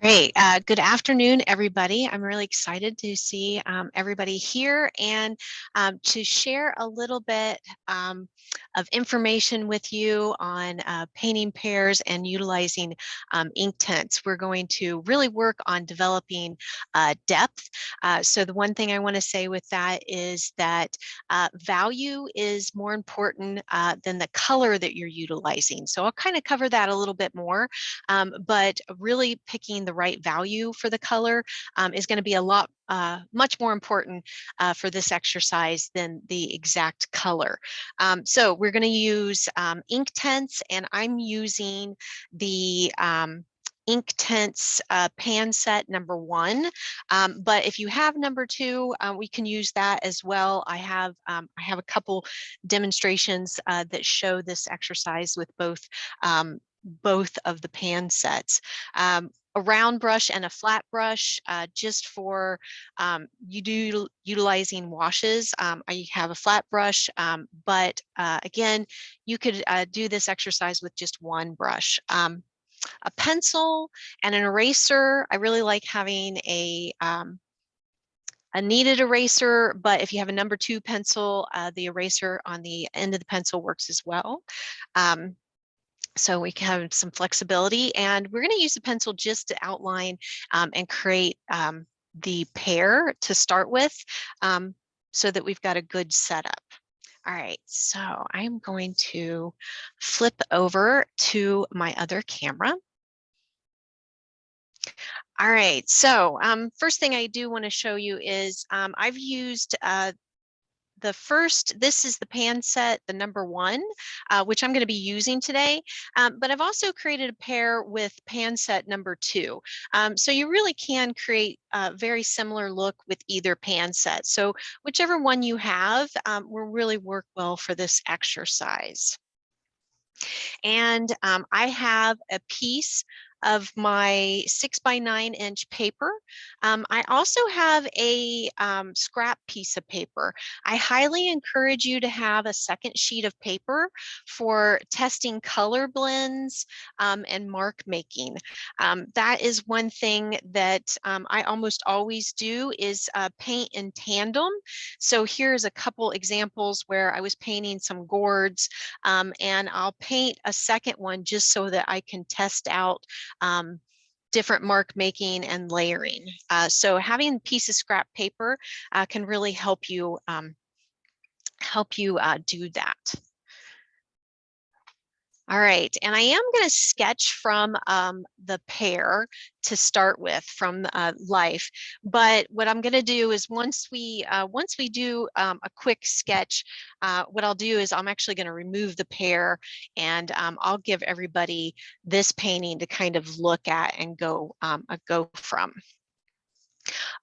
Great. Good afternoon, everybody. I'm really excited to see everybody here and to share a little bit of information with you on painting pairs and utilizing Inktense. We're going to really work on developing depth. So the one thing I want to say with that is that value is more important than the color that you're utilizing. So I'll kind of cover that a little bit more, but really picking the right value for the color is going to be a lot much more important for this exercise than the exact color. So we're going to use Inktense, and I'm using the Inktense Pan Set #1, but if you have #2, we can use that as well. I have a couple demonstrations that show this exercise with both of the pan sets. A round brush and a flat brush, just for utilizing washes. I have a flat brush, but again, you could do this exercise with just one brush. A pencil and an eraser. I really like having a kneaded eraser, but if you have a #2 pencil, the eraser on the end of the pencil works as well. So we can have some flexibility, and we're going to use the pencil just to outline and create the pear to start with, so that we've got a good setup. All right, so I'm going to flip over to my other camera. All right, so first thing I do want to show you is I've used this is the pan set, the #1, which I'm going to be using today, but I've also created a pair with pan set #2. So you really can create a very similar look with either pan set. So whichever one you have will really work well for this exercise. And I have a piece of my 6x9" paper. I also have a scrap piece of paper. I highly encourage you to have a second sheet of paper for testing color blends and mark making. That is one thing that I almost always do is paint in tandem. So here's a couple examples where I was painting some gourds, and I'll paint a second one just so that I can test out different mark making and layering. So having a piece of scrap paper can really help you do that. All right, and I am going to sketch from the pear to start with, from life. But what I'm going to do is once we do a quick sketch, what I'll do is I'm actually going to remove the pear, and I'll give everybody this painting to kind of look at and go from.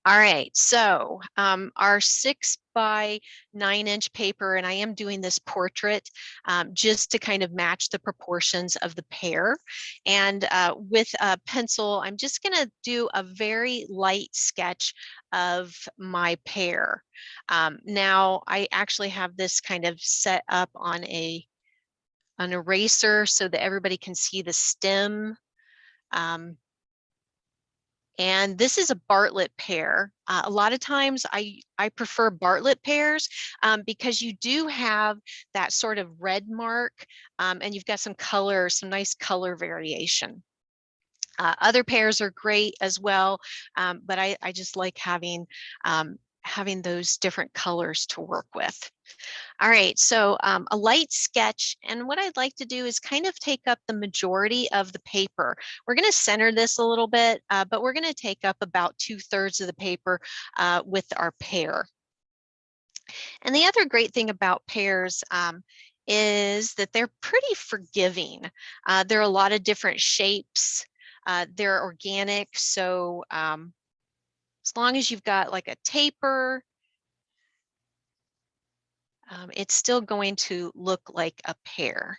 All right, so our 6x9" paper, and I am doing this portrait just to kind of match the proportions of the pear. And with a pencil, I'm just gonna do a very light sketch of my pear. Now, I actually have this kind of set up on an eraser so that everybody can see the stem. And this is a Bartlett pear. A lot of times I prefer Bartlett pears because you do have that sort of red mark, and you've got some color, some nice color variation. Other pears are great as well, but I just like having those different colors to work with. All right, so a light sketch, and what I'd like to do is kind of take up the majority of the paper. We're going to center this a little bit, but we're going to take up about 2/3 of the paper with our pear. And the other great thing about pears is that they're pretty forgiving. There are a lot of different shapes. They're organic, so as long as you've got like a taper, it's still going to look like a pear.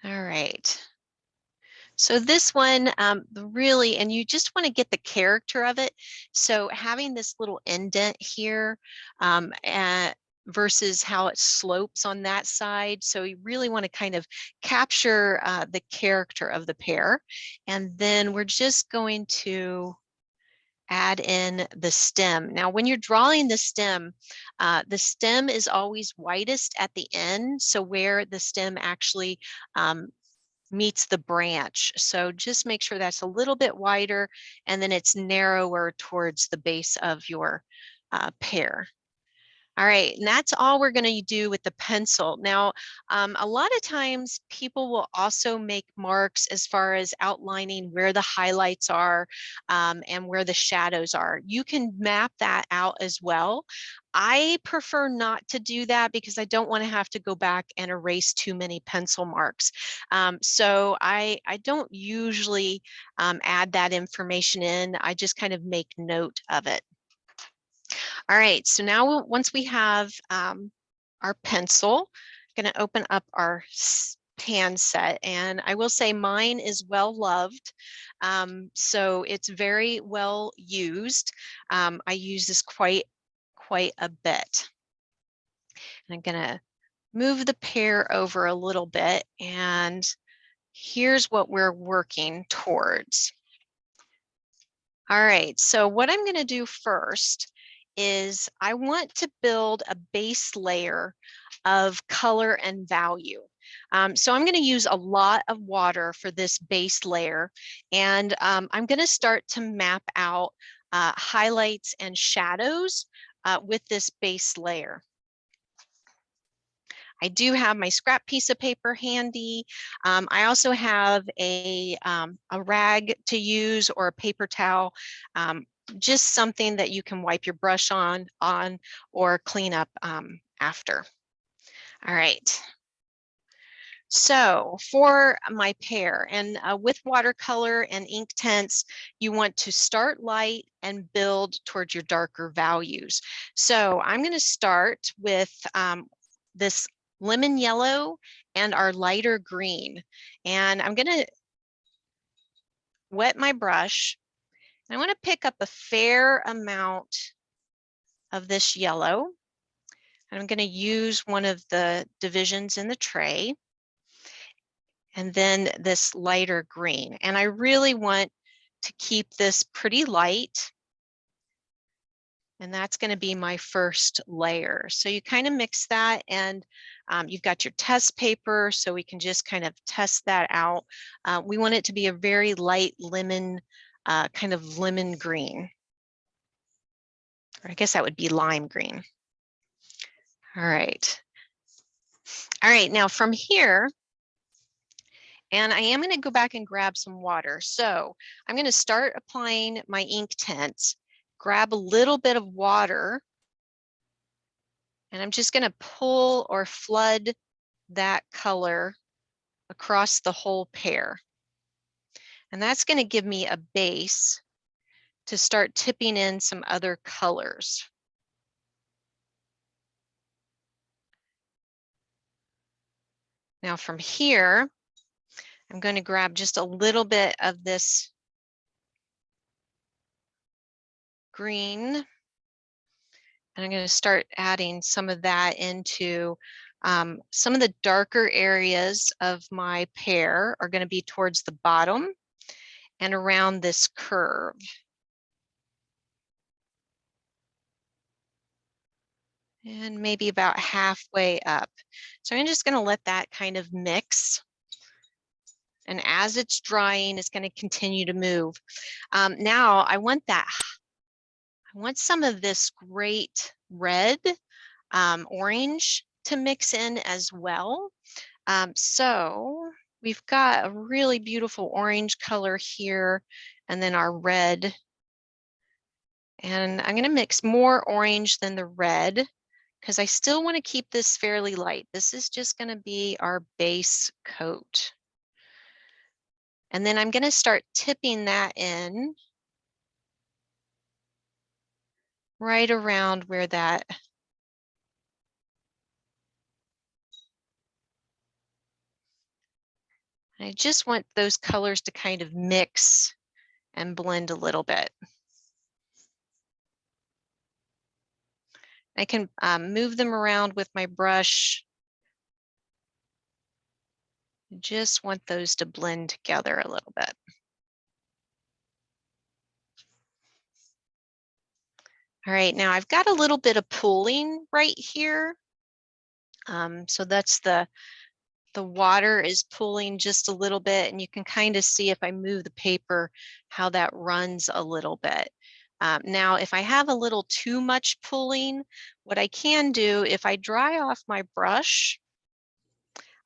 All right. So this one really, and you just want to get the character of it. So having this little indent here versus how it slopes on that side. So you really want to kind of capture the character of the pear. And then we're just going to add in the stem. Now, when you're drawing the stem is always widest at the end. So where the stem actually meets the branch. So just make sure that's a little bit wider, and then it's narrower towards the base of your pear. All right, and that's all we're going to do with the pencil. Now, a lot of times people will also make marks as far as outlining where the highlights are and where the shadows are. You can map that out as well. I prefer not to do that because I don't want to have to go back and erase too many pencil marks. So I don't usually add that information in. I just kind of make note of it. All right, so now once we have our pencil, I'm going to open up our pan set, and I will say mine is well loved. So it's very well used. I use this quite a bit. And I'm going to move the pear over a little bit, and here's what we're working towards. All right, so what I'm going to do first is I want to build a base layer of color and value. So I'm going to use a lot of water for this base layer, and I'm going to start to map out highlights and shadows with this base layer. I do have my scrap piece of paper handy. I also have a rag to use or a paper towel, just something that you can wipe your brush on or clean up after. All right. So for my pear, and with watercolor and Inktense, you want to start light and build towards your darker values. So I'm going to start with this lemon yellow and our lighter green. And I'm going to wet my brush. And I want to pick up a fair amount of this yellow. And I'm going to use one of the divisions in the tray. And then this lighter green. And I really want to keep this pretty light. And that's going to be my first layer. So you kind of mix that, and you've got your test paper, so we can just kind of test that out. We want it to be a very light lemon, kind of lemon green. Or I guess that would be lime green. All right. All right, now from here, and I am going to go back and grab some water. So I'm going to start applying my Inktense, grab a little bit of water, and I'm just going to pull or flood that color across the whole pear. And that's going to give me a base to start tipping in some other colors. Now from here, I'm going to grab just a little bit of this green, and I'm going to start adding some of that into some of the darker areas of my pear are going to be towards the bottom and around this curve. And maybe about halfway up. So I'm just going to let that kind of mix. And as it's drying, it's going to continue to move. Now I want some of this great red, orange to mix in as well. So we've got a really beautiful orange color here, and then our red. And I'm going to mix more orange than the red, because I still want to keep this fairly light. This is just going to be our base coat. And then I'm going to start tipping that in right around where that I just want those colors to kind of mix and blend a little bit. I can move them around with my brush. Just want those to blend together a little bit. All right, now I've got a little bit of pooling right here. So that's the water is pooling just a little bit, and you can kind of see if I move the paper, how that runs a little bit. Now, if I have a little too much pooling, what I can do, if I dry off my brush,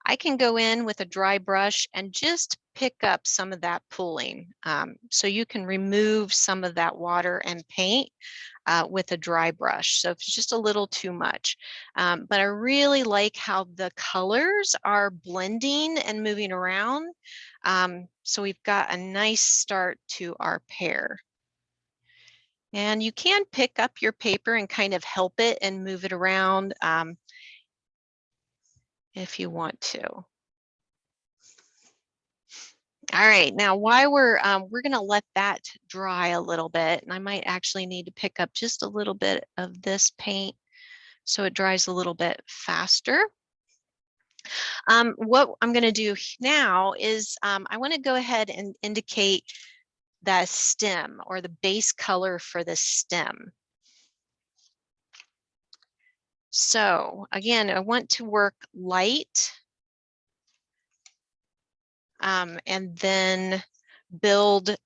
I can go in with a dry brush and just pick up some of that pooling. So you can remove some of that water and paint with a dry brush. So if it's just a little too much. But I really like how the colors are blending and moving around. So we've got a nice start to our pear. And you can pick up your paper and kind of help it and move it around if you want to. All right, now while we're gonna let that dry a little bit, and I might actually need to pick up just a little bit of this paint so it dries a little bit faster. What I'm gonna do now is I wanna go ahead and indicate the stem or the base color for the stem. So again, I want to work light and then build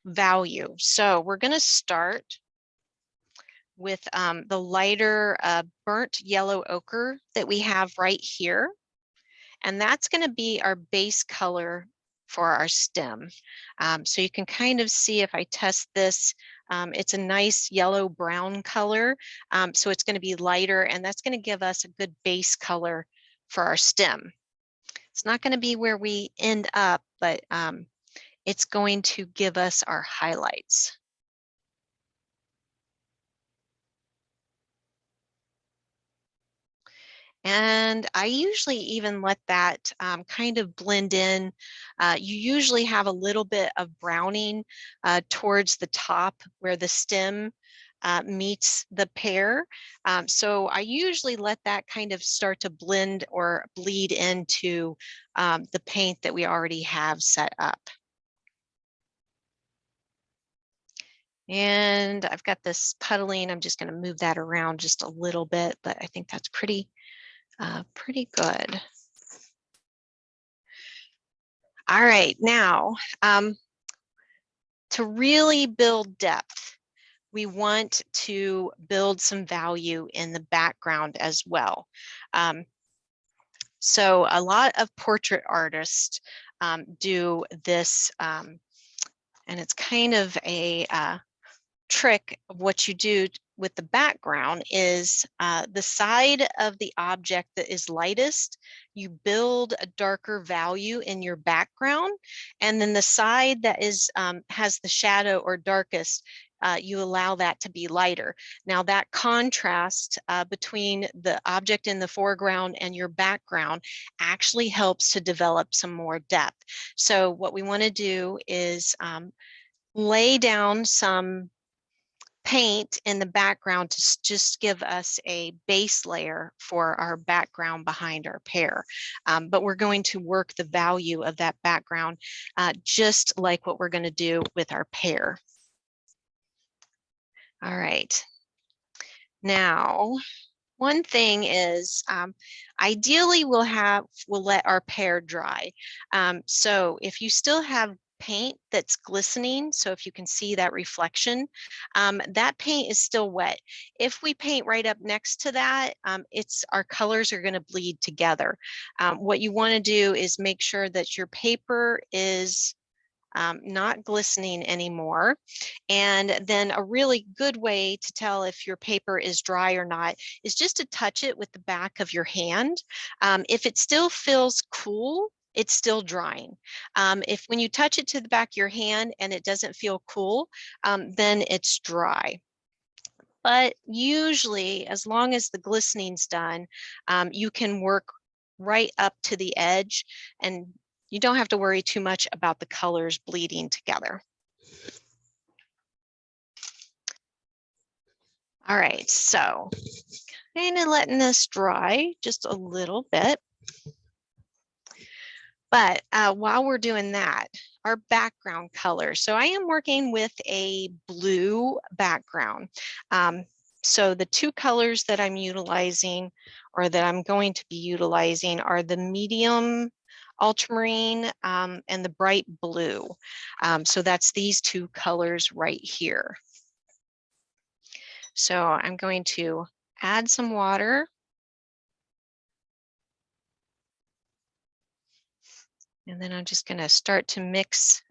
value. So we're going to start with the lighter burnt yellow ochre that we have right here. And that's going to be our base color for our stem. So you can kind of see if I test this, it's a nice yellow brown color. So it's going to be lighter, and that's going to give us a good base color for our stem. It's not going to be where we end up, but it's going to give us our highlights. And I usually even let that kind of blend in. You usually have a little bit of browning towards the top where the stem meets the pear. So I usually let that kind of start to blend or bleed into the paint that we already have set up. And I've got this puddling. I'm just going to move that around just a little bit, but I think that's pretty good. All right, now to really build depth, we want to build some value in the background as well. So a lot of portrait artists do this, and it's kind of a trick of what you do with the background is the side of the object that is lightest, you build a darker value in your background, and then the side that is has the shadow or darkest, you allow that to be lighter. Now that contrast between the object in the foreground and your background actually helps to develop some more depth. So what we want to do is lay down some paint in the background to just give us a base layer for our background behind our pear. But we're going to work the value of that background just like what we're going to do with our pear. All right. Now, one thing is ideally we'll let our pear dry. So if you still have paint that's glistening, so if you can see that reflection, that paint is still wet. If we paint right up next to that, our colors are going to bleed together. What you want to do is make sure that your paper is not glistening anymore. And then a really good way to tell if your paper is dry or not is just to touch it with the back of your hand. If it still feels cool, it's still drying. If when you touch it to the back of your hand and it doesn't feel cool, then it's dry. But usually, as long as the glistening's done, you can work right up to the edge, and you don't have to worry too much about the colors bleeding together. All right, so kind of letting this dry just a little bit. But while we're doing that, our background color. So I am working with a blue background. So the two colors that I'm utilizing, or that I'm going to be utilizing, are the medium ultramarine and the bright blue. So that's these two colors right here. So I'm going to add some water. And then I'm just going to start to mix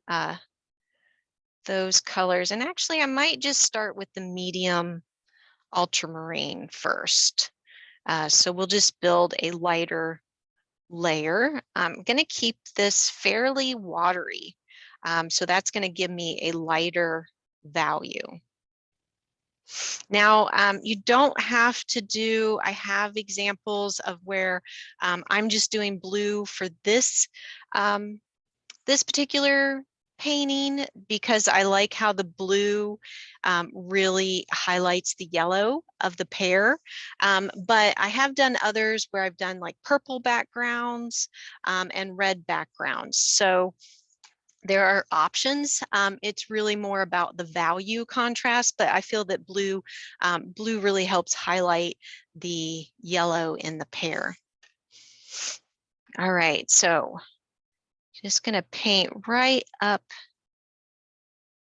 those colors. And actually, I might just start with the medium ultramarine first. So we'll just build a lighter layer. I'm going to keep this fairly watery. So that's going to give me a lighter value. Now, you don't have to do, I have examples of where I'm just doing blue for this, this particular painting because I like how the blue really highlights the yellow of the pear. But I have done others where I've done like purple backgrounds and red backgrounds. So there are options. It's really more about the value contrast, but I feel that blue really helps highlight the yellow in the pear. All right, so just gonna paint right up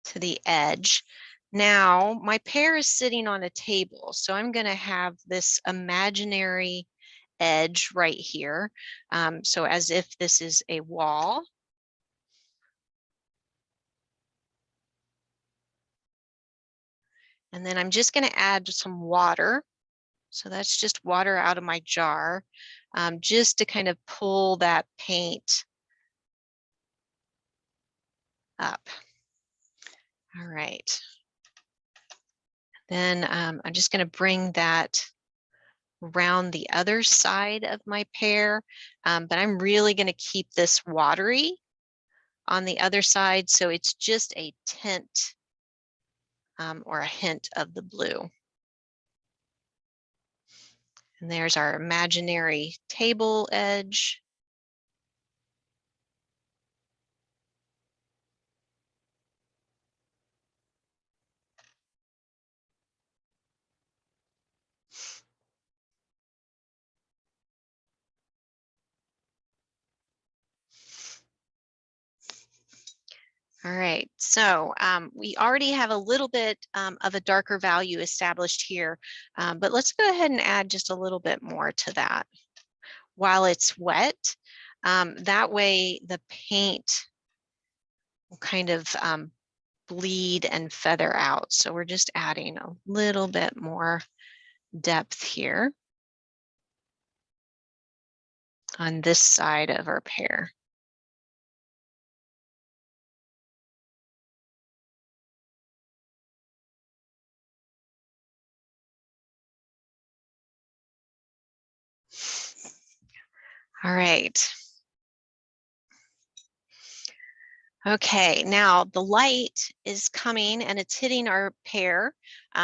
to the edge. Now my pear is sitting on a table, so I'm gonna have this imaginary edge right here. So as if this is a wall. And then I'm just gonna add some water. So that's just water out of my jar, just to kind of pull that paint up. All right. Then I'm just going to bring that around the other side of my pear, but I'm really going to keep this watery on the other side, so it's just a tint or a hint of the blue. And there's our imaginary table edge. All right, so we already have a little bit of a darker value established here, but let's go ahead and add just a little bit more to that while it's wet. That way the paint will kind of bleed and feather out. So we're just adding a little bit more depth here on this side of our pear. All right. Okay, now the light is coming and it's hitting our pear.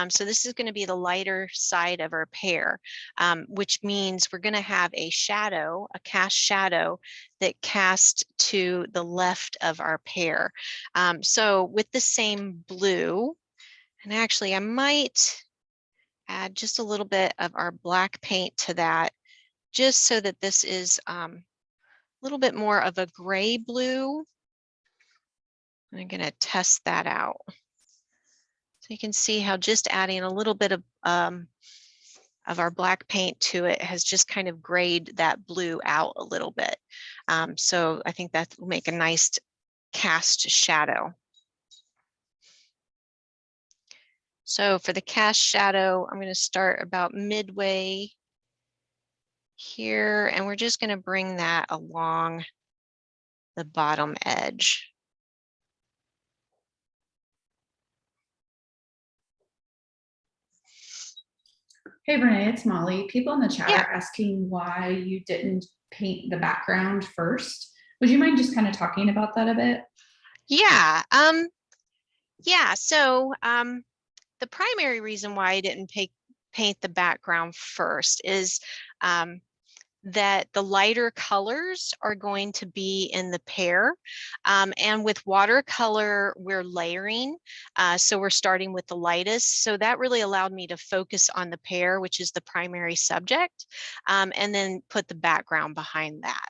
So this is going to be the lighter side of our pear, which means we're going to have a shadow, a cast shadow that casts to the left of our pear. So with the same blue, and actually I might add just a little bit of our black paint to that, just so that this is a little bit more of a gray blue. I'm going to test that out. So you can see how just adding a little bit of our black paint to it has just kind of grayed that blue out a little bit. So I think that will make a nice cast shadow. So for the cast shadow, I'm going to start about midway here, and we're just going to bring that along the bottom edge. Hey Renee, it's Molly. People in the chat Yeah. are asking why you didn't paint the background first. Would you mind just kind of talking about that a bit? Yeah. Yeah. So the the primary reason why I didn't paint the background first is that the lighter colors are going to be in the pear. And with watercolor, we're layering. So we're starting with the lightest. So that really allowed me to focus on the pear, which is the primary subject, and then put the background behind that.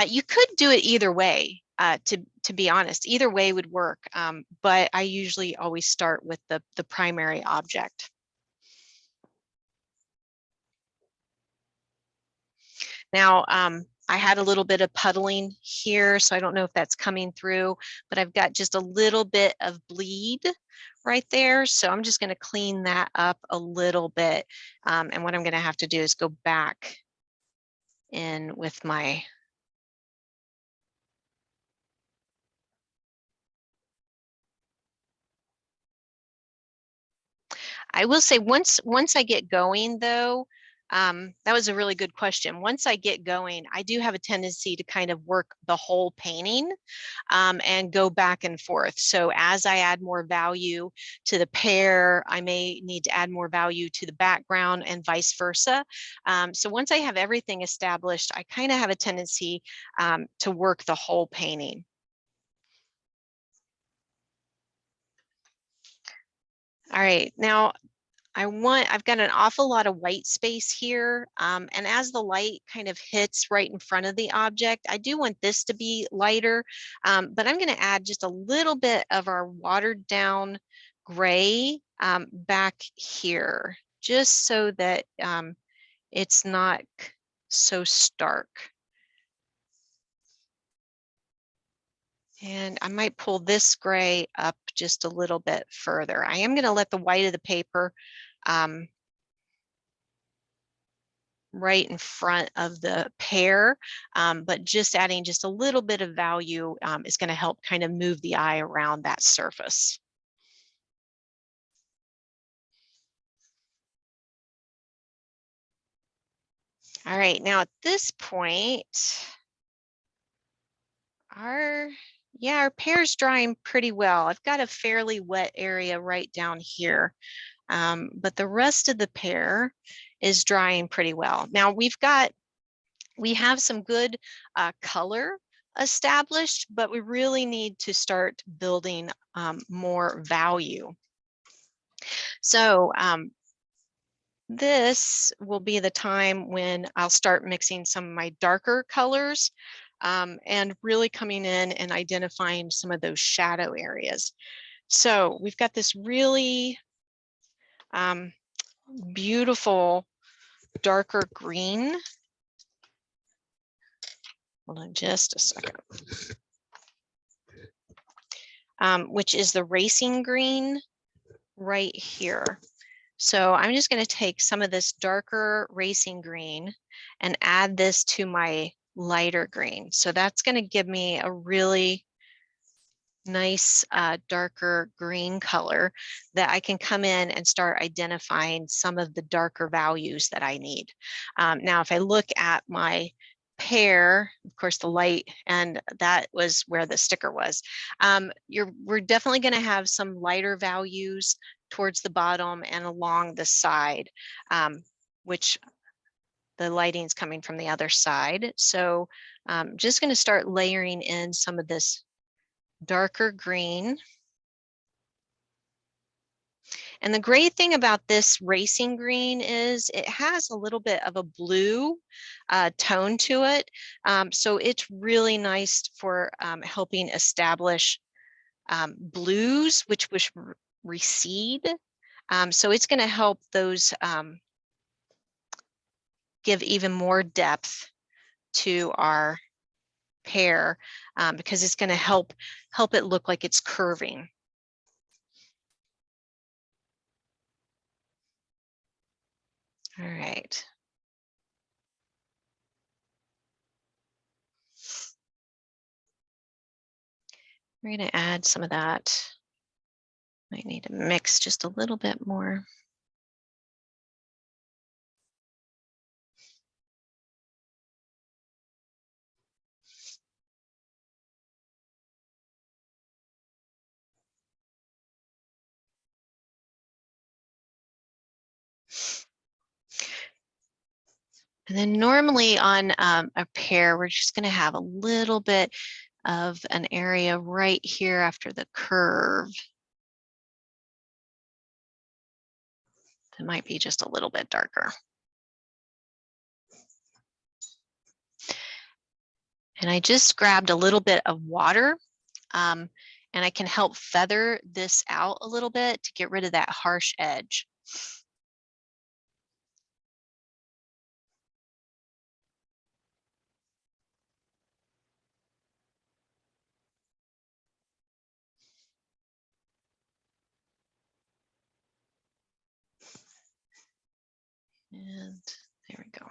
You could do it either way, to be honest. Either way would work, but I usually always start with the primary object. Now, I had a little bit of puddling here, so I don't know if that's coming through, but I've got just a little bit of bleed right there. So I'm just going to clean that up a little bit. And what I'm going to have to do is go back in with my I will say once I get going though, that was a really good question. Once I get going, I do have a tendency to kind of work the whole painting and go back and forth. So as I add more value to the pear, I may need to add more value to the background and vice versa. So once I have everything established, I kind of have a tendency to work the whole painting. All right, now I've got an awful lot of white space here. And as the light kind of hits right in front of the object, I do want this to be lighter, but I'm gonna add just a little bit of our watered down gray back here, just so that it's not so stark. And I might pull this gray up just a little bit further. I am gonna let the white of the paper right in front of the pear, but just adding just a little bit of value is going to help kind of move the eye around that surface. All right, now at this point, our pear's drying pretty well. I've got a fairly wet area right down here, but the rest of the pear is drying pretty well. Now we have some good color established, but we really need to start building more value. So this will be the time when I'll start mixing some of my darker colors and really coming in and identifying some of those shadow areas. So we've got this really beautiful darker green. Hold on just a second. Which is the racing green right here. So I'm just going to take some of this darker racing green and add this to my lighter green. So that's going to give me a really nice darker green color that I can come in and start identifying some of the darker values that I need. Now, if I look at my pear, of course, the light, and that was where the sticker was. We're definitely going to have some lighter values towards the bottom and along the side, which the lighting's coming from the other side. So I'm just going to start layering in some of this darker green. And the great thing about this racing green is it has a little bit of a blue tone to it. So it's really nice for helping establish blues, which recede. So it's going to help those give even more depth to our pear because it's going to help it look like it's curving. All right. We're going to add some of that. Might need to mix just a little bit more. And then normally on a pear, we're just going to have a little bit of an area right here after the curve. It might be just a little bit darker. And I just grabbed a little bit of water, and I can help feather this out a little bit to get rid of that harsh edge. And there we go.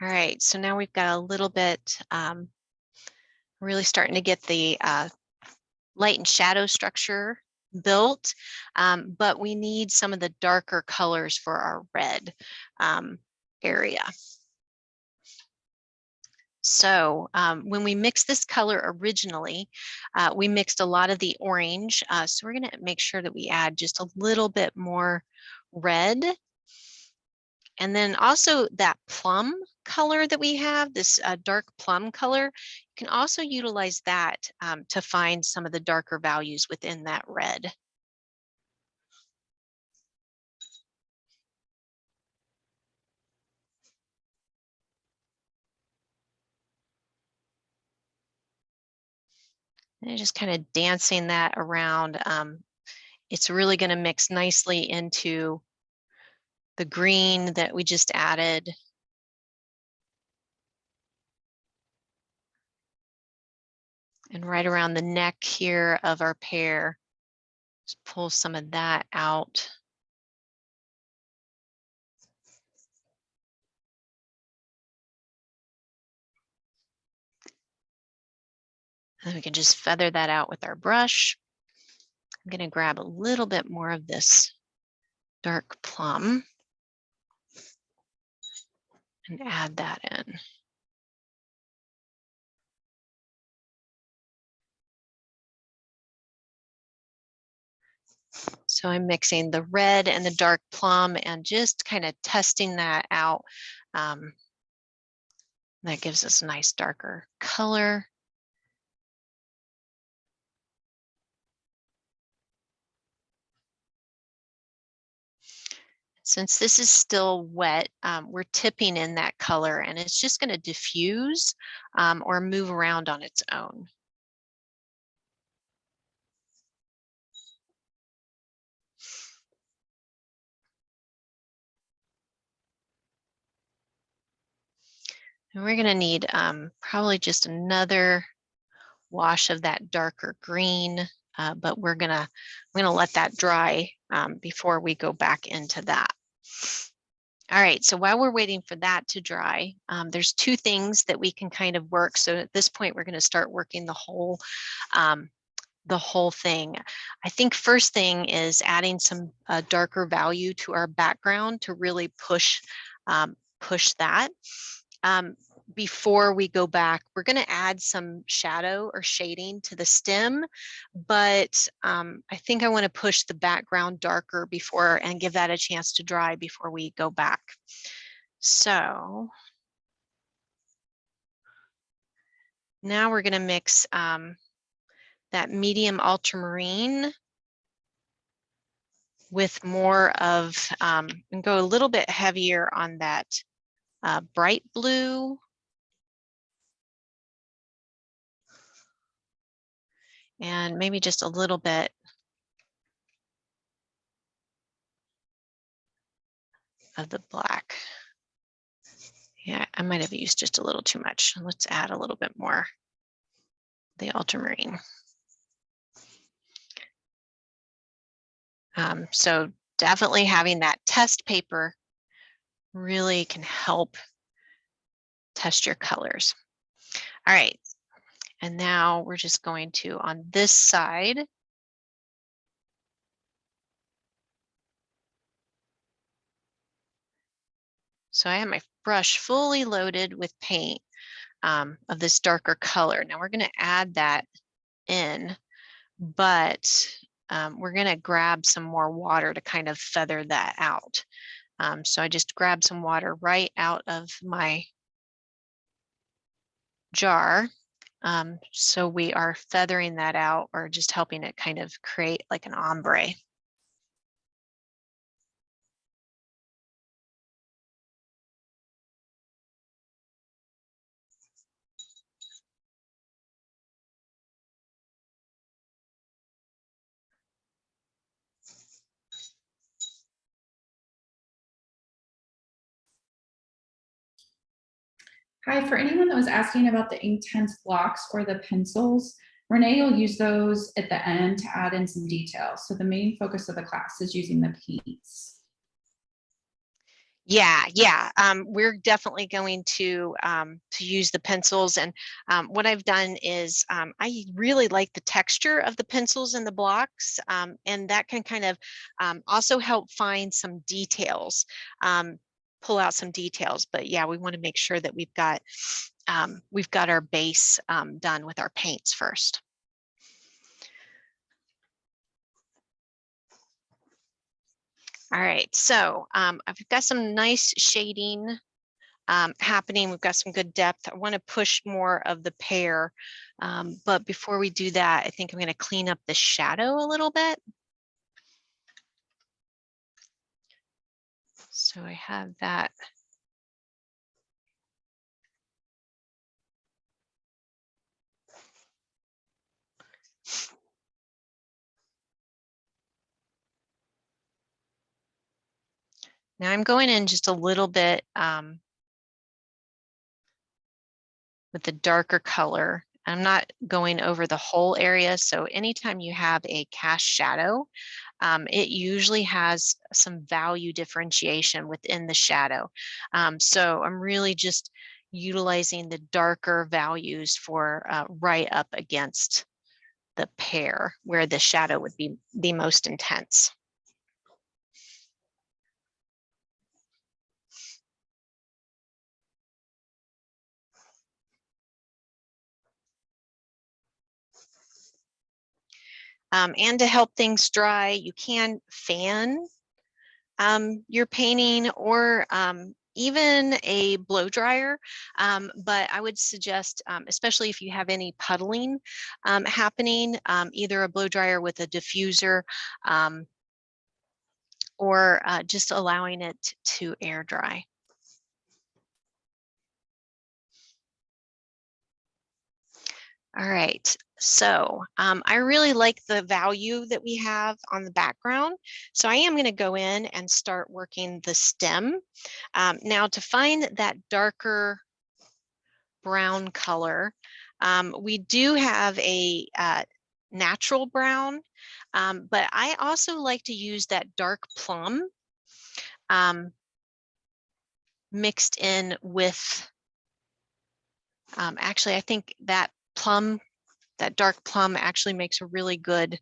All right, so now we've got a little bit, really starting to get the light and shadow structure built, but we need some of the darker colors for our red area. So when we mixed this color originally, we mixed a lot of the orange. So we're going to make sure that we add just a little bit more red. And then also that plum color that we have, this dark plum color, you can also utilize that to find some of the darker values within that red. And just kind of dancing that around. It's really going to mix nicely into the green that we just added. And right around the neck here of our pear, just pull some of that out. And we can just feather that out with our brush. I'm going to grab a little bit more of this dark plum and add that in. So I'm mixing the red and the dark plum and just kind of testing that out. That gives us a nice darker color. Since this is still wet, we're tipping in that color and it's just going to diffuse or move around on its own. And we're going to need probably just another wash of that darker green, but we're gonna let that dry before we go back into that. All right, so while we're waiting for that to dry, there's two things that we can kind of work. So at this point, we're going to start working the whole thing. I think first thing is adding some darker value to our background to really push that. Before we go back, we're going to add some shadow or shading to the stem, but I think I want to push the background darker before and give that a chance to dry before we go back. So now we're going to mix that medium ultramarine with more of, and go a little bit heavier on that bright blue. And maybe just a little bit of the black. Yeah, I might have used just a little too much. Let's add a little bit more, the ultramarine. So definitely having that test paper really can help test your colors. All right, and now we're just going to, on this side, so I have my brush fully loaded with paint of this darker color. Now we're going to add that in, but we're going to grab some more water to kind of feather that out. So I just grabbed some water right out of my jar. So we are feathering that out, or just helping it kind of create like an ombre. Hi, for anyone that was asking about the Inktense blocks or the pencils, Renee will use those at the end to add in some details. So the main focus of the class is using the paints. Yeah. We're definitely going to use the pencils. And what I've done is I really like the texture of the pencils and the blocks, and that can kind of also help find some details, pull out some details. But yeah, we want to make sure that we've got our base done with our paints first. All right, so I've got some nice shading happening. We've got some good depth. I want to push more of the pear, but before we do that, I think I'm going to clean up the shadow a little bit. So I have that. Now I'm going in just a little bit with the darker color. I'm not going over the whole area. So anytime you have a cast shadow, it usually has some value differentiation within the shadow. So I'm really just utilizing the darker values for right up against the pear, where the shadow would be the most intense. And to help things dry, you can fan your painting, or even a blow dryer. But I would suggest, especially if you have any puddling happening, either a blow dryer with a diffuser, or just allowing it to air dry. All right, so I really like the value that we have on the background. So I am going to go in and start working the stem. Now to find that darker brown color, we do have a natural brown, but I also like to use that dark plum mixed in with, actually, I think that dark plum actually makes a really good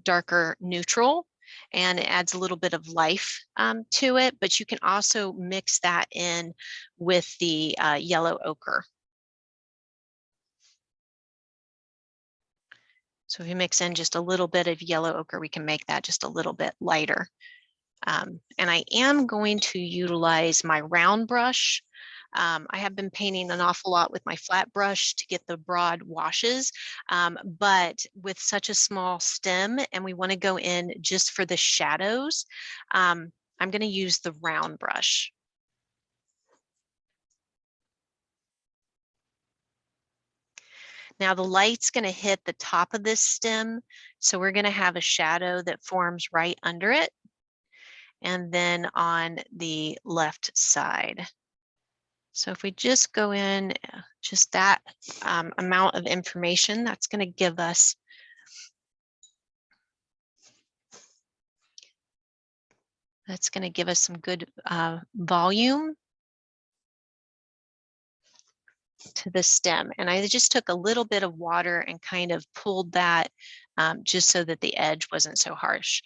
darker neutral, and it adds a little bit of life to it, but you can also mix that in with the yellow ochre. So if you mix in just a little bit of yellow ochre, we can make that just a little bit lighter. And I am going to utilize my round brush. I have been painting an awful lot with my flat brush to get the broad washes, but with such a small stem, and we want to go in just for the shadows, I'm going to use the round brush. Now the light's going to hit the top of this stem, so we're going to have a shadow that forms right under it, and then on the left side. So if we just go in, just that amount of information, that's going to give us some good volume to the stem. And I just took a little bit of water and kind of pulled that just so that the edge wasn't so harsh.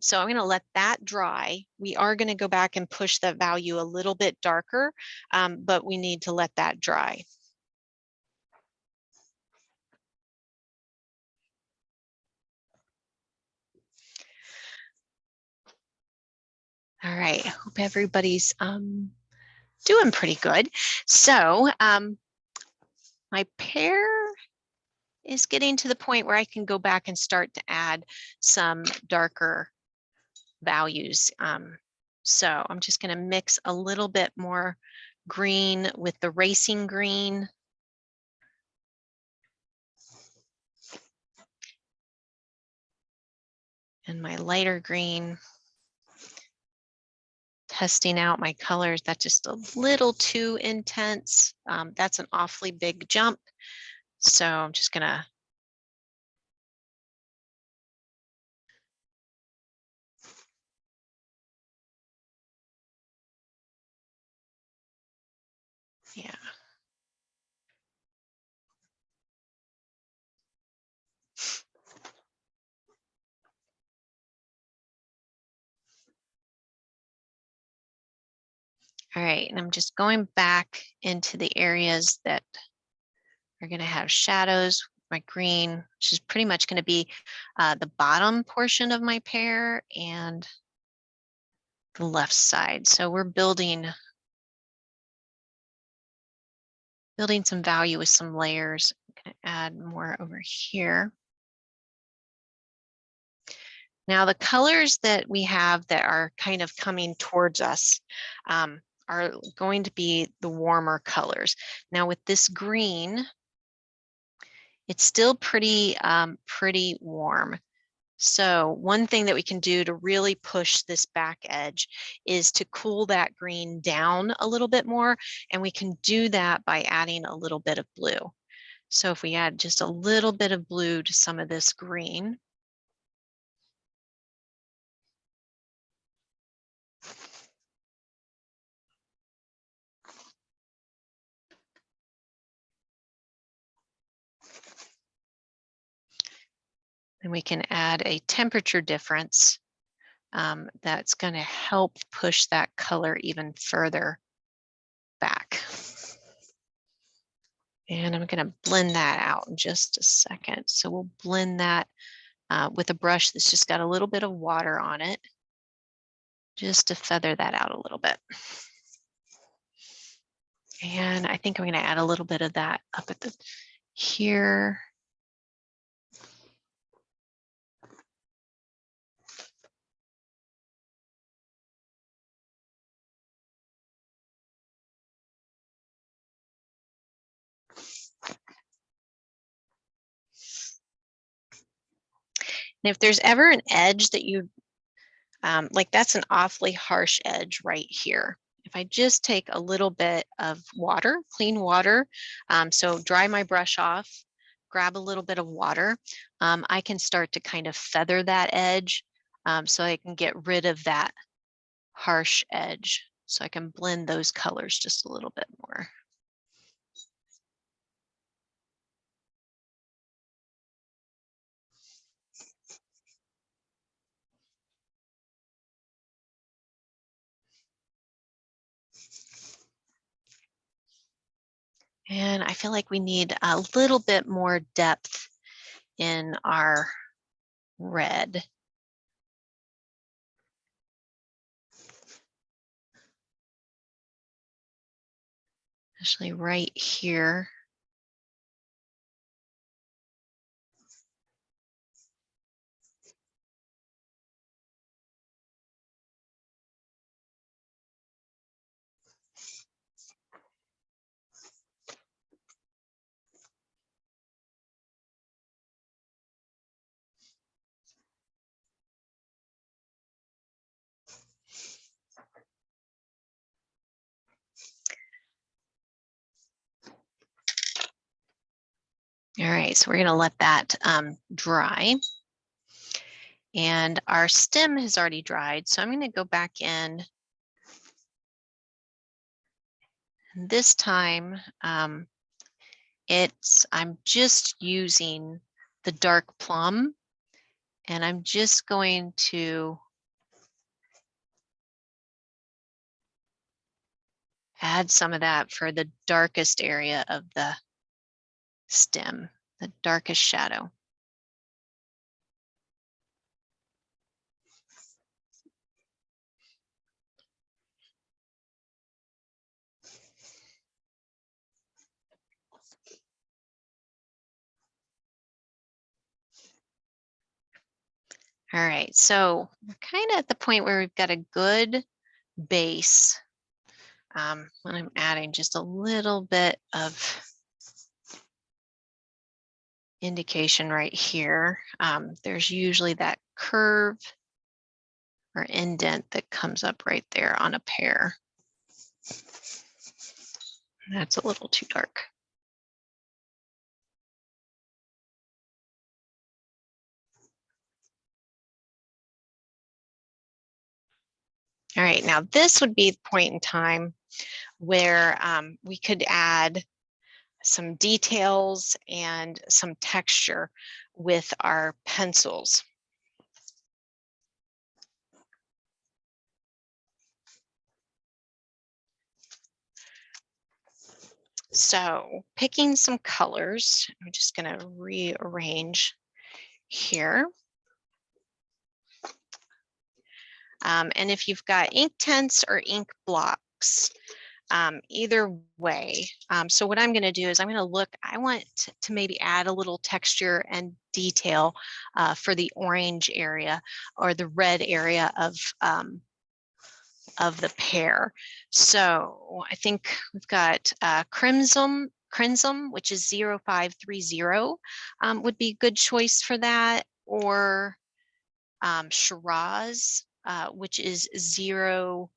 So I'm going to let that dry. We are going to go back and push that value a little bit darker, but we need to let that dry. All right, I hope everybody's doing pretty good. So my pear is getting to the point where I can go back and start to add some darker values. So I'm just going to mix a little bit more green with the racing green. And my lighter green. Testing out my colors. That's just a little too intense. That's an awfully big jump. So I'm just gonna yeah. All right, and I'm just going back into the areas that are going to have shadows. My green, which is pretty much going to be the bottom portion of my pear and the left side. So we're building some value with some layers. I'm going to add more over here. Now the colors that we have that are kind of coming towards us are going to be the warmer colors. Now with this green, it's still pretty warm. So one thing that we can do to really push this back edge is to cool that green down a little bit more. And we can do that by adding a little bit of blue. So if we add just a little bit of blue to some of this green, then we can add a temperature difference that's going to help push that color even further back. And I'm going to blend that out in just a second. So we'll blend that with a brush that's just got a little bit of water on it, just to feather that out a little bit. And I think I'm going to add a little bit of that up at the here. And if there's ever an edge that you like, that's an awfully harsh edge right here. If I just take a little bit of water, clean water, so dry my brush off, grab a little bit of water, I can start to kind of feather that edge so I can get rid of that harsh edge. So I can blend those colors just a little bit more. And I feel like we need a little bit more depth in our red. Especially right here. All right, so we're going to let that dry. And our stem has already dried, so I'm going to go back in. And this time, I'm just using the dark plum, and I'm just going to add some of that for the darkest area of the stem, the darkest shadow. All right, so we're kind of at the point where we've got a good base. When I'm adding just a little bit of indication right here. There's usually that curve or indent that comes up right there on a pear. That's a little too dark. All right, now this would be the point in time where we could add some details and some texture with our pencils. So picking some colors, I'm just going to rearrange here. And if you've got Inktense or ink blocks, either way. So what I'm going to do is I'm going to look, I want to maybe add a little texture and detail for the orange area or the red area of the pear. So I think we've got crimson, which is 0530, would be a good choice for that, or Shiraz, which is 0600.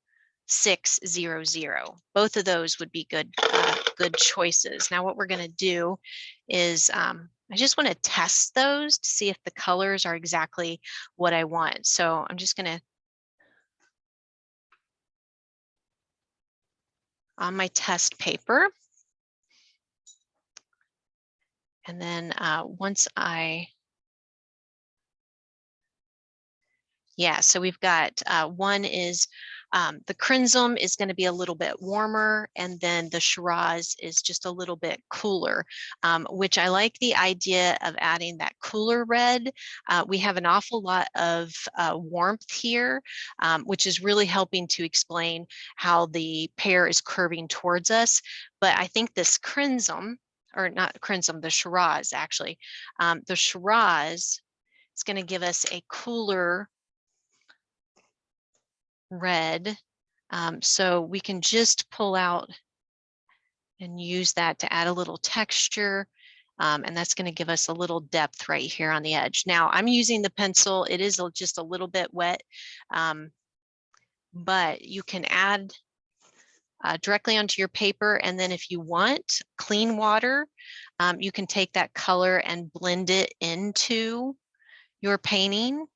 Both of those would be good choices. Now what we're going to do is I just want to test those to see if the colors are exactly what I want. So I'm just going to, on my test paper, and then once so we've got one is the crimson is going to be a little bit warmer, and then the Shiraz is just a little bit cooler, which I like the idea of adding that cooler red. We have an awful lot of warmth here, which is really helping to explain how the pear is curving towards us. But I think this crimson, or not crimson, the Shiraz actually, the Shiraz is going to give us a cooler red. So we can just pull out and use that to add a little texture. And that's going to give us a little depth right here on the edge. Now I'm using the pencil. It is just a little bit wet, but you can add directly onto your paper. And then if you want clean water, you can take that color and blend it into your painting.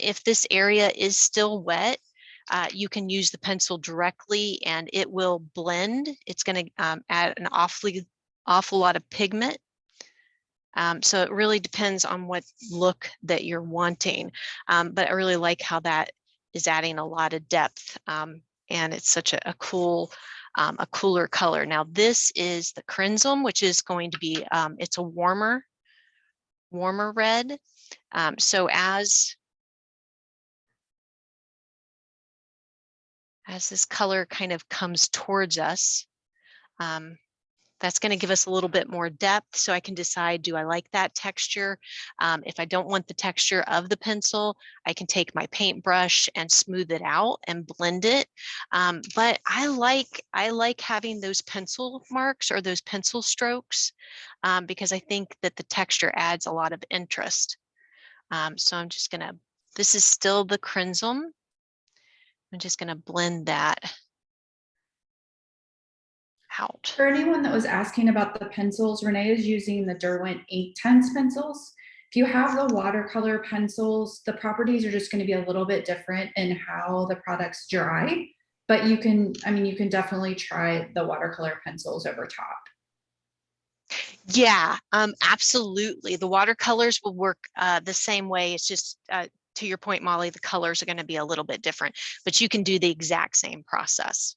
If this area is still wet, you can use the pencil directly and it will blend. It's going to add an awful lot of pigment. So it really depends on what look that you're wanting. But I really like how that is adding a lot of depth, and it's such a cool, a cooler color. Now this is the crimson, which is going to be, it's a warmer red. So as this color kind of comes towards us, that's going to give us a little bit more depth, so I can decide, do I like that texture? If I don't want the texture of the pencil, I can take my paintbrush and smooth it out and blend it. But I like having those pencil marks or those pencil strokes, because I think that the texture adds a lot of interest. So I'm just going to, this is still the crimson. I'm just going to blend that out. For anyone that was asking about the pencils, Renee is using the Derwent Inktense pencils. If you have the watercolor pencils, the properties are just going to be a little bit different in how the products dry, but you can, you can definitely try the watercolor pencils over top. Yeah, absolutely. The watercolors will work the same way. It's just, to your point, Molly, the colors are going to be a little bit different, but you can do the exact same process.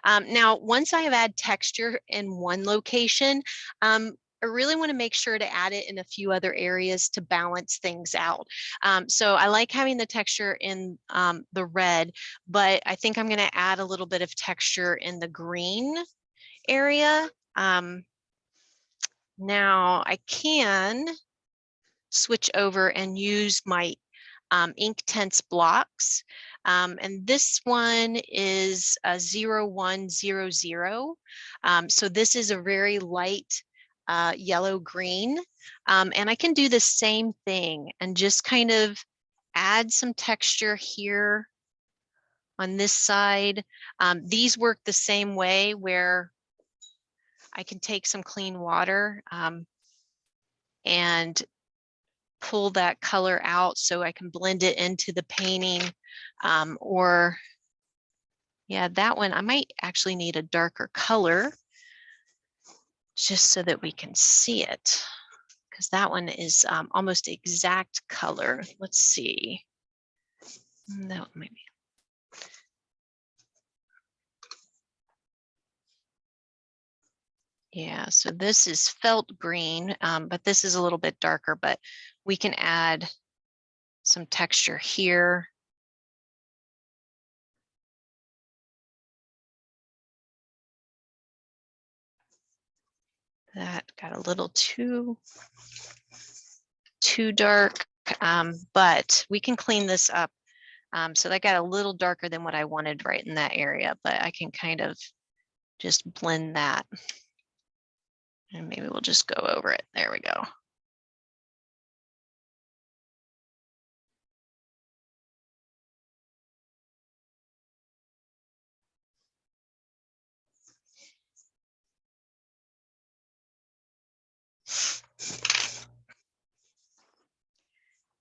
Now, once I have added texture in one location, I really want to make sure to add it in a few other areas to balance things out. So I like having the texture in the red, but I think I'm going to add a little bit of texture in the green area. Now I can switch over and use my Inktense blocks. And this one is a 0100. So this is a very light yellow green. And I can do the same thing and just kind of add some texture here on this side. These work the same way, where I can take some clean water and pull that color out so I can blend it into the painting. Or yeah, that one, I might actually need a darker color just so that we can see it, because that one is almost exact color. Let's see. That one might be. Yeah, so this is felt green, but this is a little bit darker, but we can add some texture here. That got a little too dark, but we can clean this up. So that got a little darker than what I wanted right in that area, but I can kind of just blend that. And maybe we'll just go over it. There we go.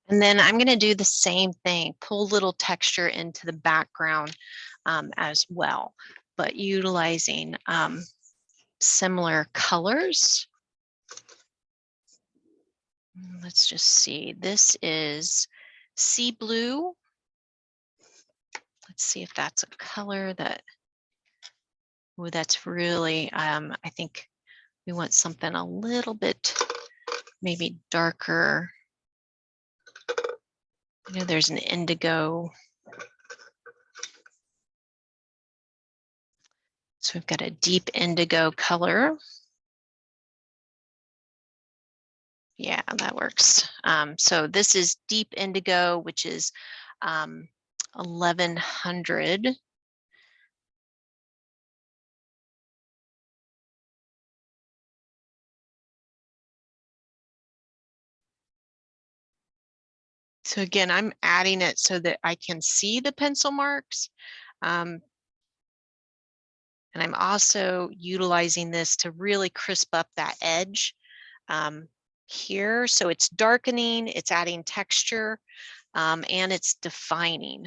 And then I'm going to do the same thing, pull a little texture into the background as well, but utilizing similar colors. Let's just see. This is sea blue. Let's see if that's a color that, oh, that's really, I think we want something a little bit maybe darker. You know, there's an indigo. So we've got a deep indigo color. Yeah, that works. So this is deep indigo, which is 1100. So again, I'm adding it so that I can see the pencil marks. And I'm also utilizing this to really crisp up that edge here. So it's darkening, it's adding texture, and it's defining.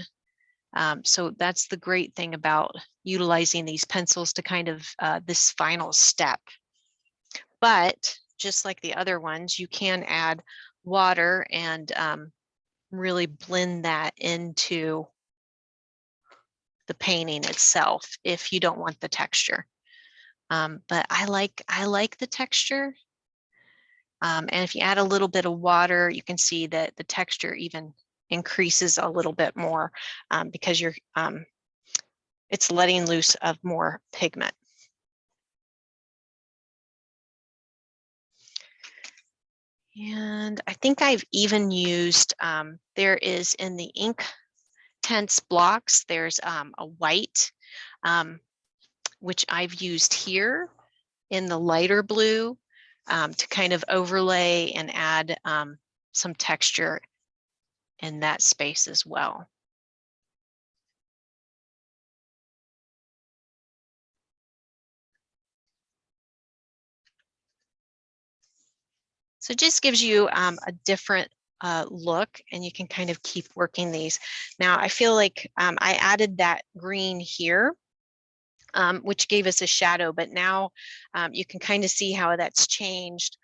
So that's the great thing about utilizing these pencils to kind of this final step. But just like the other ones, you can add water and really blend that into the painting itself if you don't want the texture. But I like the texture. And if you add a little bit of water, you can see that the texture even increases a little bit more because you're it's letting loose of more pigment. And I think I've even used, there is in the Inktense blocks, there's a white, which I've used here in the lighter blue to kind of overlay and add some texture in that space as well. So it just gives you a different look, and you can kind of keep working these. Now I feel like I added that green here, which gave us a shadow, but now you can kind of see how that's changed.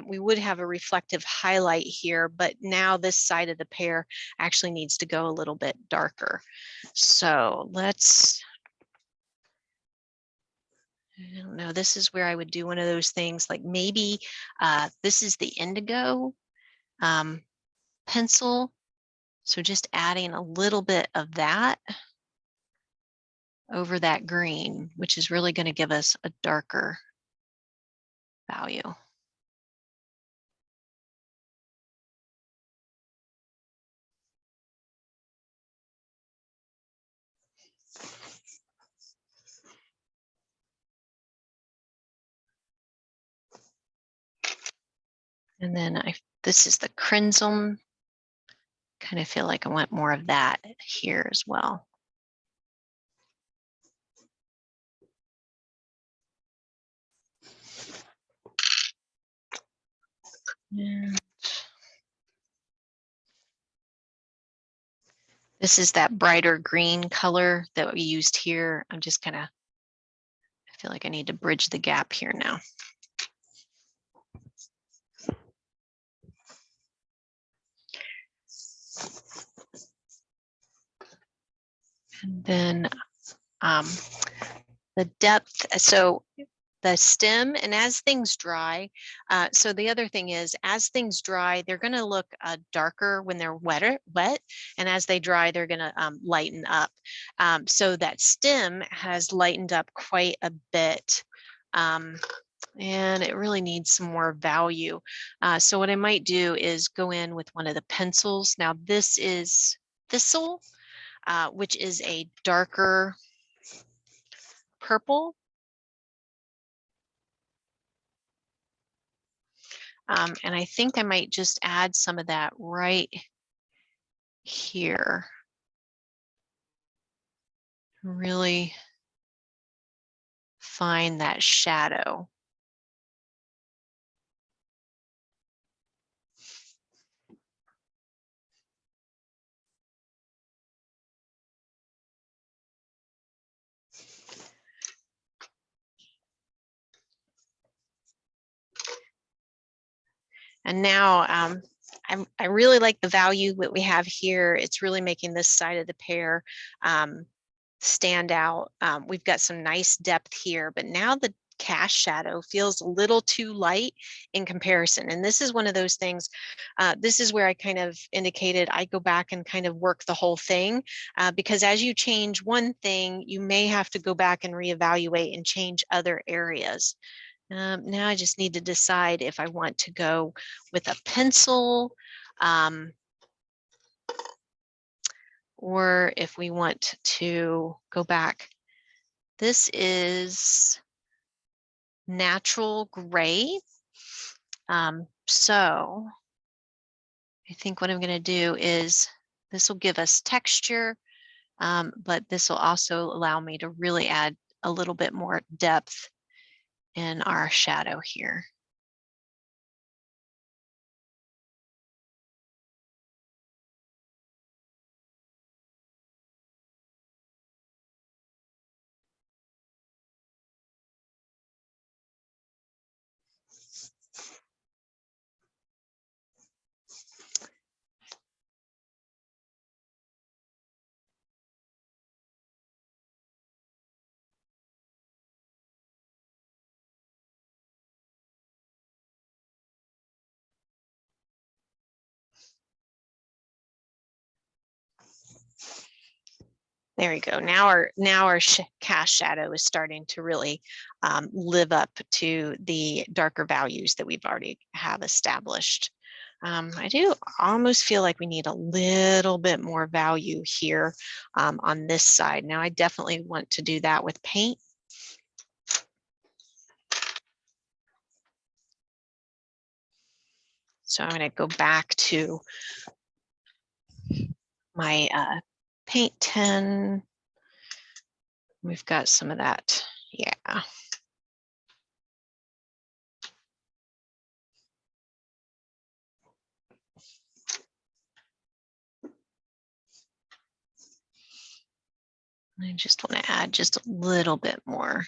We would have a reflective highlight here, but now this side of the pear actually needs to go a little bit darker. So let's, I don't know, this is where I would do one of those things like maybe this is the indigo pencil. So just adding a little bit of that over that green, which is really going to give us a darker value. And then this is the crimson. Kind of feel like I want more of that here as well. And this is that brighter green color that we used here. I'm just kind of, I feel like I need to bridge the gap here now. And then the depth, so the stem, and as things dry, so the other thing is, as things dry, they're going to look darker when they're wet, and as they dry, they're going to lighten up. So that stem has lightened up quite a bit, and it really needs some more value. So what I might do is go in with one of the pencils. Now this is Thistle, which is a darker purple. And I think I might just add some of that right here. Really find that shadow. And now I really like the value that we have here. It's really making this side of the pear stand out. We've got some nice depth here, but now the cast shadow feels a little too light in comparison. And this is one of those things, this is where I kind of indicated I go back and kind of work the whole thing, because as you change one thing, you may have to go back and reevaluate and change other areas. Now I just need to decide if I want to go with a pencil, or if we want to go back. This is natural gray. So I think what I'm going to do is, this will give us texture, but this will also allow me to really add a little bit more depth in our shadow here. There we go. Now our cast shadow is starting to really live up to the darker values that we've already have established. I do almost feel like we need a little bit more value here on this side. Now I definitely want to do that with paint. So I'm going to go back to my paint 10. We've got some of that. Yeah. I just want to add just a little bit more.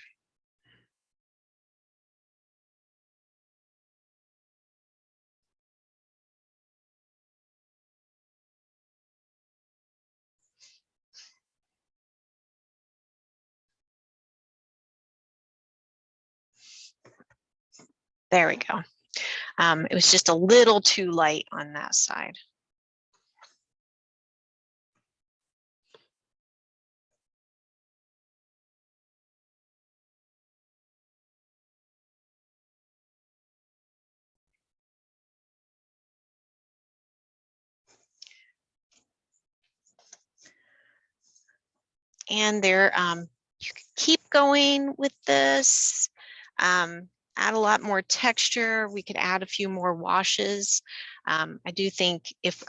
There we go. It was just a little too light on that side. And there, you can keep going with this. add a lot more texture. We could add a few more washes. I do think if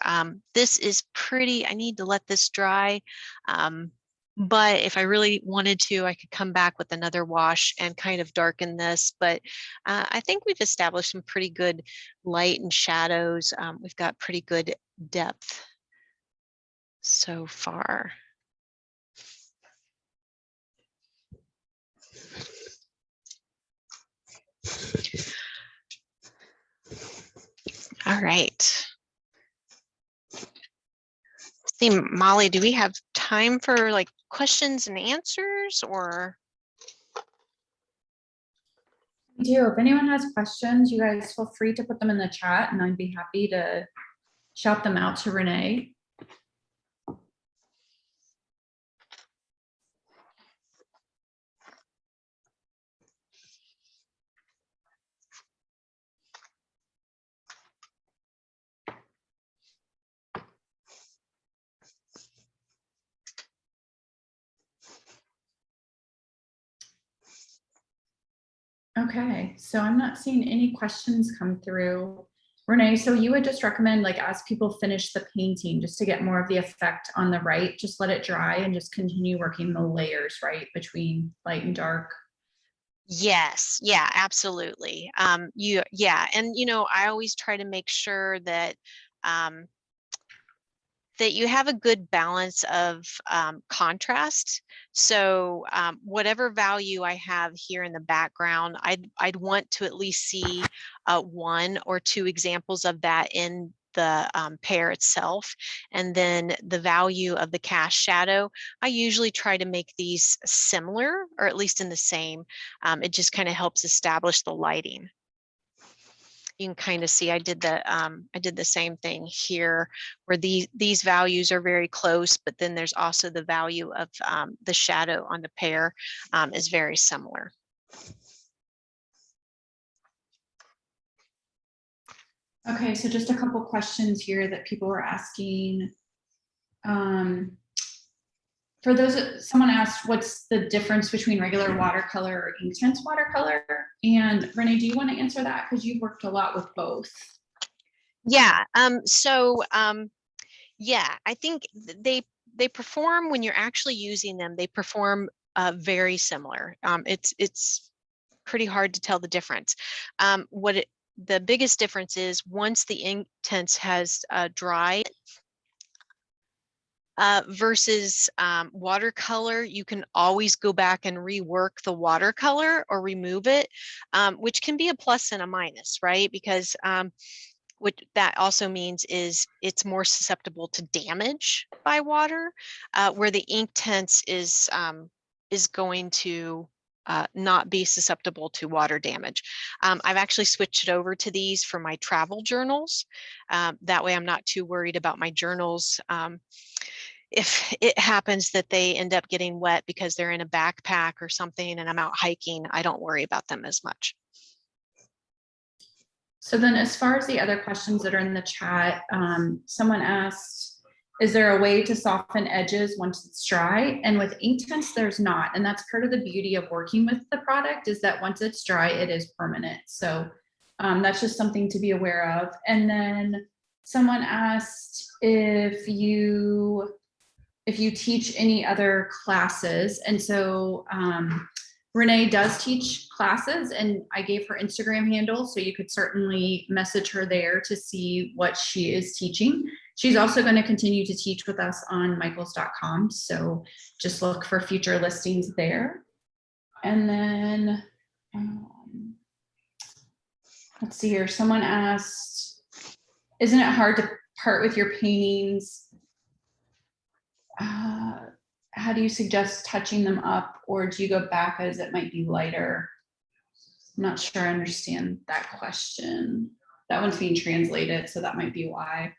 this is pretty, I need to let this dry. But if I really wanted to, I could come back with another wash and kind of darken this. But I think we've established some pretty good light and shadows. We've got pretty good depth so far. All right. See, Molly, do we have time for like questions and answers, or? We do. If anyone has questions, you guys feel free to put them in the chat and I'd be happy to shout them out to Renee. Okay, so I'm not seeing any questions come through. Renee, so you would just recommend, like, as people finish the painting, just to get more of the effect on the right, just let it dry and just continue working the layers, right, between light and dark? Yes, yeah, absolutely. Yeah, and I always try to make sure that um, that you have a good balance of contrast. So whatever value I have here in the background, I'd want to at least see one or two examples of that in the pear itself. And then the value of the cast shadow, I usually try to make these similar, or at least in the same. It just kind of helps establish the lighting. You can kind of see I did the same thing here, where these values are very close, but then there's also the value of the shadow on the pear is very similar. Okay, so just a couple questions here that people were asking. For those, someone asked, what's the difference between regular watercolor or Inktense watercolor? And Renee, do you want to answer that? Because you've worked a lot with both. Yeah. Yeah, I think they perform, when you're actually using them, they perform very similar. It's pretty hard to tell the difference. The biggest difference is once the Inktense has dried, versus watercolor, you can always go back and rework the watercolor or remove it, which can be a plus and a minus, right? Because what that also means is it's more susceptible to damage by water, where the Inktense is going to not be susceptible to water damage. I've actually switched it over to these for my travel journals. That way I'm not too worried about my journals. If it happens that they end up getting wet because they're in a backpack or something and I'm out hiking, I don't worry about them as much. So then as far as the other questions that are in the chat, someone asked, is there a way to soften edges once it's dry? And with Inktense, there's not. And that's part of the beauty of working with the product, is that once it's dry, it is permanent. So that's just something to be aware of. And then someone asked if you teach any other classes. And so Renee does teach classes, and I gave her Instagram handle, so you could certainly message her there to see what she is teaching. She's also going to continue to teach with us on michaels.com, so just look for future listings there. And then let's see here, someone asked, isn't it hard to part with your paintings? How do you suggest touching them up, or do you go back as it might be lighter? I'm not sure I understand that question. That one's being translated, so that might be why.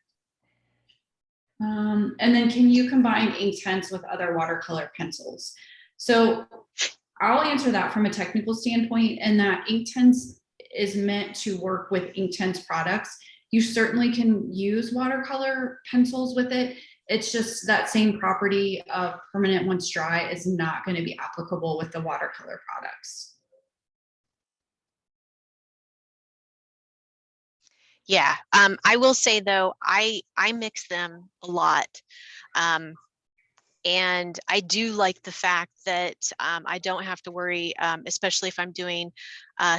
And then can you combine Inktense with other watercolor pencils? So I'll answer that from a technical standpoint, and that Inktense is meant to work with Inktense products. You certainly can use watercolor pencils with it. It's just that same property of permanent once dry is not going to be applicable with the watercolor products. Yeah, I will say though, I mix them a lot. And I do like the fact that I don't have to worry, especially if I'm doing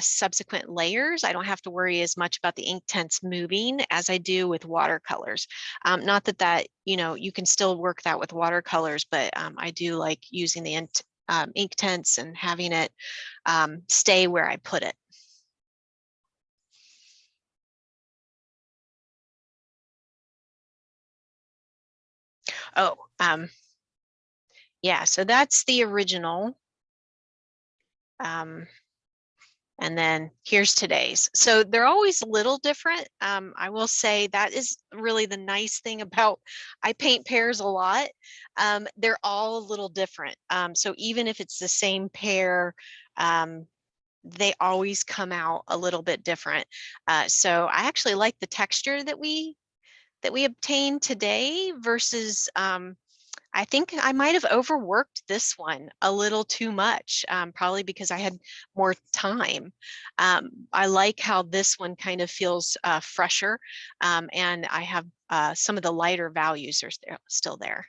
subsequent layers, I don't have to worry as much about the Inktense moving as I do with watercolors. Not that you can still work that with watercolors, but I do like using the Inktense and having it stay where I put it. Oh, yeah, so that's the original. And then here's today's. So they're always a little different. I will say that is really the nice thing about, I paint pears a lot. They're all a little different. So even if it's the same pear, they always come out a little bit different. So I actually like the texture that we obtained today versus I think I might have overworked this one a little too much, probably because I had more time. I like how this one kind of feels fresher, and I have some of the lighter values are still there.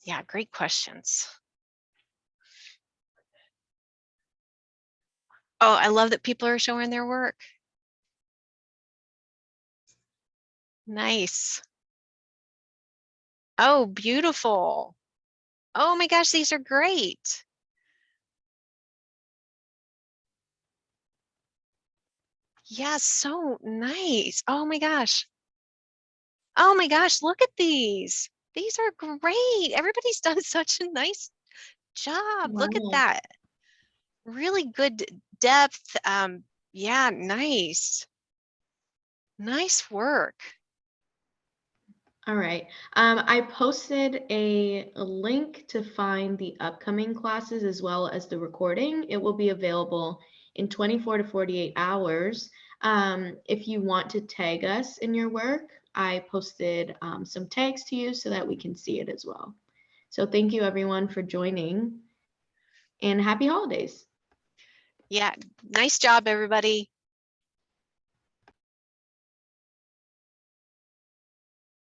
Yeah, great questions. Oh, I love that people are showing their work. Nice. Oh, beautiful. Oh my gosh, these are great. Yeah, so nice. Oh my gosh. Oh my gosh, look at these. These are great. Everybody's done such a nice job. Look at Wow. that. Really good depth. Yeah, nice. Nice work. All right. I posted a link to find the upcoming classes as well as the recording. It will be available in 24 to 48 hours. If you want to tag us in your work, I posted some tags to you so that we can see it as well. So thank you everyone for joining and happy holidays. Yeah, nice job, everybody.